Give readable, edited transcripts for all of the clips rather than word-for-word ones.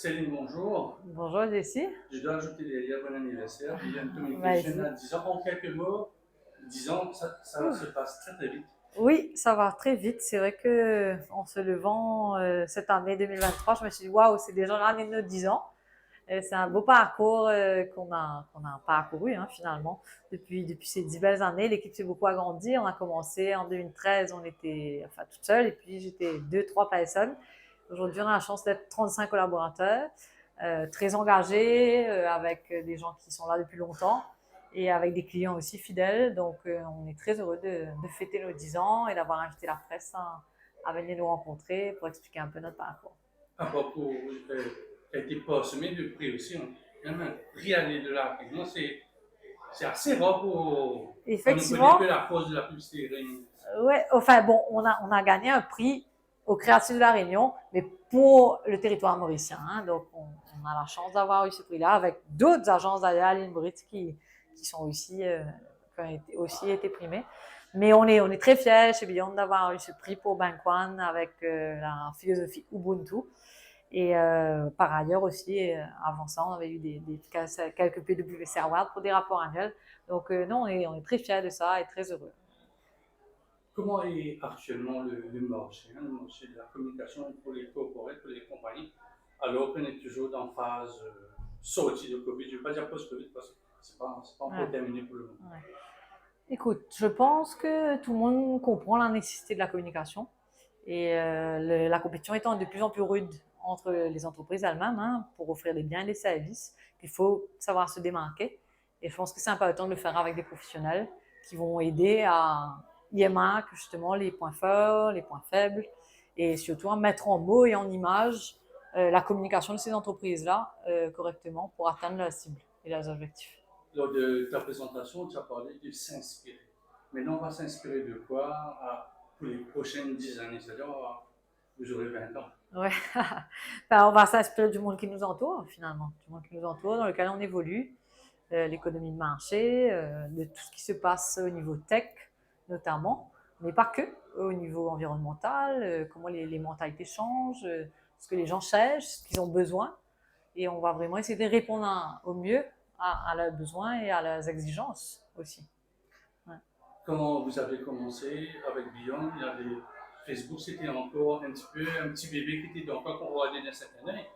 Céline, bonjour. Bonjour Jessie. Je dois ajouter derrière bon anniversaire. Il y a une communication Vas-y. à 10 ans. En quelques mots, 10 ans, ça se passe très très vite. Oui, ça va très vite. C'est vrai que en se levant cette année 2023, je me suis dit waouh, c'est déjà l'année de nos 10 ans. C'est un beau parcours qu'on a parcouru finalement depuis ces 10 belles années. L'équipe s'est beaucoup agrandie. On a commencé en 2013, on était enfin toute seule et puis j'étais deux, trois personnes. Aujourd'hui, on a la chance d'être 35 collaborateurs, très engagés, avec des gens qui sont là depuis longtemps et avec des clients aussi fidèles. Donc, on est très heureux de fêter nos 10 ans et d'avoir invité la presse à venir nous rencontrer pour expliquer un peu notre parcours. À propos, a été parsemé de prix aussi. Hein. Même un prix année de la Réunion, c'est assez rare on ne connaît que Effectivement, la force de la publicité Réunion. ouais, enfin bon, on a gagné un prix au Créatif de la Réunion, mais pour le territoire mauricien. Donc, on a la chance d'avoir eu ce prix-là avec d'autres agences d'ailleurs à l'île Maurice qui sont aussi, qui ont aussi été primées. Mais on est très fiers chez Beyond d'avoir eu ce prix pour Bank One avec la philosophie Ubuntu. Et par ailleurs aussi, avant ça, on avait eu quelques PWC Awards pour des rapports annuels. Donc, non, on est très fiers de ça et très heureux. Comment est actuellement le marché, hein, le marché de la communication pour les corporates, pour les compagnies, alors qu'on est toujours dans phase sortie de Covid? Je ne vais pas dire post-Covid parce que c'est pas Ouais. encore terminé pour le moment. Ouais. Écoute, je pense que tout le monde comprend la nécessité de la communication et la compétition étant de plus en plus rude entre les entreprises elles-mêmes pour offrir des biens et des services, qu'il faut savoir se démarquer. Et je pense que c'est important de le faire avec des professionnels qui vont aider à IMAC justement les points forts, les points faibles et surtout à mettre en mots et en images la communication de ces entreprises-là correctement pour atteindre leurs cibles et leurs objectifs. Lors de ta présentation, tu as parlé de s'inspirer. Maintenant, on va s'inspirer de quoi pour les prochaines 10 années? C'est-à-dire, vous aurez 20 ans. Ouais. Ben, on va s'inspirer du monde qui nous entoure, finalement, du monde qui nous entoure, dans lequel on évolue, l'économie de marché, de tout ce qui se passe au niveau tech, notamment, mais pas que, au niveau environnemental, comment les mentalités changent, ce que les gens cherchent, ce qu'ils ont besoin, et on va vraiment essayer de répondre au mieux à leurs besoins et à leurs exigences aussi. Ouais. Quand vous avez commencé avec Beyond, il y avait Facebook, c'était encore un petit peu un petit bébé qui était encore qu'on regardait dans cette année.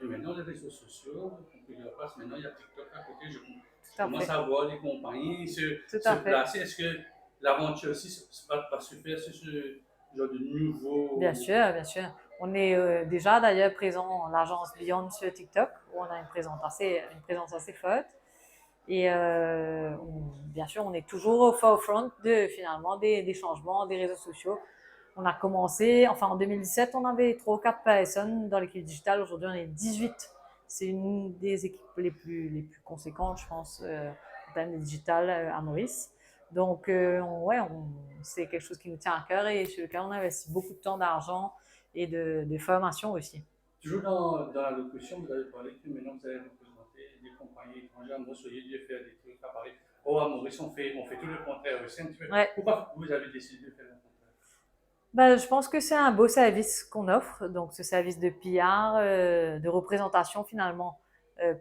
Et maintenant, les réseaux sociaux, on peut dire passe, maintenant il y a TikTok à côté. Je Tout à commence fait. à voir les compagnies Tout se à fait. placer. Est-ce que l'aventure aussi va se faire sur ce genre de Bien nouveau. sûr, bien sûr. On est déjà d'ailleurs présent, l'agence Beyond sur TikTok, où on a une présence assez forte. Et bien sûr, on est toujours au forefront finalement des changements des réseaux sociaux. On a commencé, enfin en 2017, on avait 3 ou 4 personnes dans l'équipe digitale. Aujourd'hui, on est 18. C'est une des équipes les plus conséquentes, je pense, en termes de digital à Maurice. Donc, ouais, c'est quelque chose qui nous tient à cœur et sur lequel on investit beaucoup de temps, d'argent et de formation aussi. Toujours dans la locution, vous avez parlé que maintenant vous allez représenter des compagnies étrangères. Moi, soyez de faire des trucs à Paris. Oh, à Maurice, on fait tout le contraire aussi. Ouais. Pourquoi vous avez décidé de faire le contraire? Ben, je pense que c'est un beau service qu'on offre, donc ce service de PR, de représentation finalement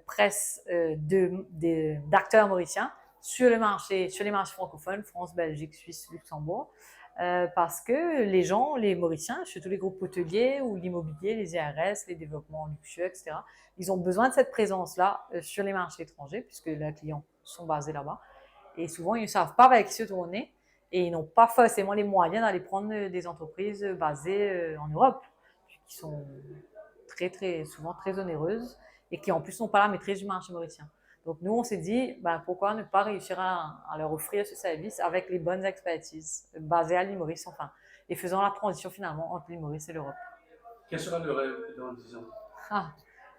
presse d'acteurs mauriciens sur les marchés francophones, France, Belgique, Suisse, Luxembourg, parce que les gens, les Mauriciens, surtout les groupes hôteliers ou l'immobilier, les IRS, les développements luxueux, etc., ils ont besoin de cette présence-là sur les marchés étrangers puisque leurs clients sont basés là-bas. Et souvent, ils ne savent pas avec qui se tourner et ils n'ont pas forcément les moyens d'aller prendre des entreprises basées en Europe, qui sont très, très, souvent très onéreuses et qui en plus n'ont pas la maîtrise du marché mauricien. Donc nous, on s'est dit, ben, pourquoi ne pas réussir à leur offrir ce service avec les bonnes expertises basées à l'île Maurice, enfin, et faisant la transition finalement entre l'île Maurice et l'Europe. Quel sera le rêve dans 10 ans? Ah,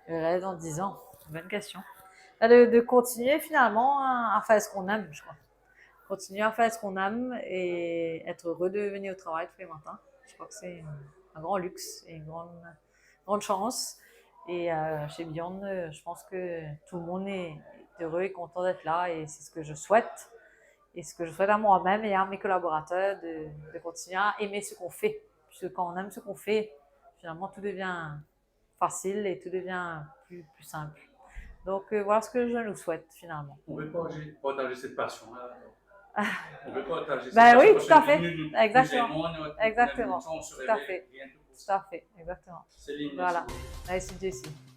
le reste dans 10 ans, bonne question. De continuer finalement à faire ce qu'on aime, je crois. Continuer à faire ce qu'on aime et être heureux de venir au travail tous les matins. Je crois que c'est un grand luxe et une grande chance. Et chez Beyond, je pense que tout le monde est heureux et content d'être là et c'est ce que je souhaite. Et ce que je souhaite à moi-même et à mes collaborateurs de continuer à aimer ce qu'on fait. Puisque quand on aime ce qu'on fait, finalement tout devient facile et tout devient plus simple. Donc, voilà ce que je nous souhaite finalement. On veut partager cette passion-là. On veut partager cette Ben passion oui, parce tout à que fait. nous Exactement. aimons, Exactement. on se Tout à réveille fait. rien que pour Tout ça. à fait. Exactement. Céline, Voilà. merci beaucoup. Merci Jessie.